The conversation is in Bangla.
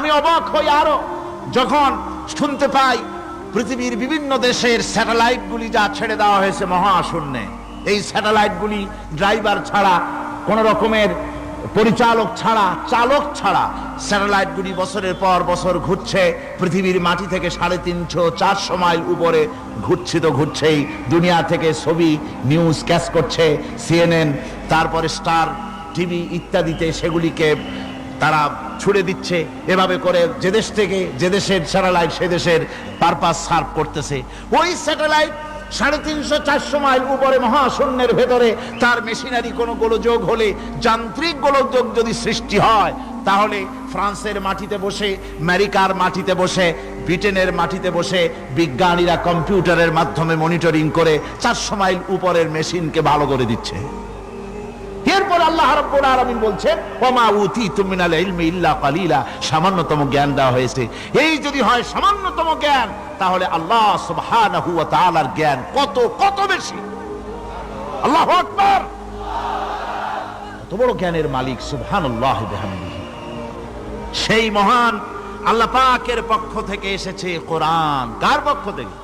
আমি অবাক হই আরো যখন শুনতে পাই পৃথিবীর বিভিন্ন দেশের স্যাটেলাইট গুলি যা ছেড়ে দেওয়া হয়েছে মহাশূন্যে, এই স্যাটেলাইট গুলি ড্রাইভার ছাড়া, কোন রকমের পরিচালক ছাড়া, চালক ছাড়া স্যাটেলাইট গুলি বছরের পর বছর ঘুরছে পৃথিবীর মাটি থেকে 350-400 মাইল উপরে ঘুরছে। তো ঘুরছেই, দুনিয়া থেকে ছবি নিউজ ক্যাচ করছে, সিএনএন, তারপরে স্টার টিভি ইত্যাদিতে সেগুলিকে তারা ছুড়ে দিচ্ছে। এভাবে করে যে দেশ থেকে যে দেশের স্যাটেলাইট সে দেশের পারপাস সার্ভ করতেছে। ওই স্যাটেলাইট 350-400 মাইল উপরে মহাশূন্যের ভেতরে তার মেশিনারি কোনো গোলযোগ হলে, যান্ত্রিক গোলযোগ যদি সৃষ্টি হয়, তাহলে ফ্রান্সের মাটিতে বসে, আমেরিকার মাটিতে বসে, ব্রিটেনের মাটিতে বসে বিজ্ঞানীরা কম্পিউটারের মাধ্যমে মনিটরিং করে 400 মাইল উপরের মেশিনকে ভালো করে দিচ্ছে। এরপর আল্লাহ রাব্বুল আলামিন বলছেন, ওমা উতীতুম মিনাল ইলমি ইল্লা কালিলা, সামান্যতম জ্ঞান দেওয়া হয়েছে। এই যদি হয় সামান্যতম জ্ঞান, তাহলে আল্লাহ সুবহানাহু ওয়া তাআলার জ্ঞান কত কত বেশি। আল্লাহু আকবার। কত বড় জ্ঞানের মালিক সুবহানাল্লাহ বিহামদিহি। সেই মহান আল্লাহ পাকের পক্ষ থেকে এসেছে কোরআন। কার পক্ষ থেকে?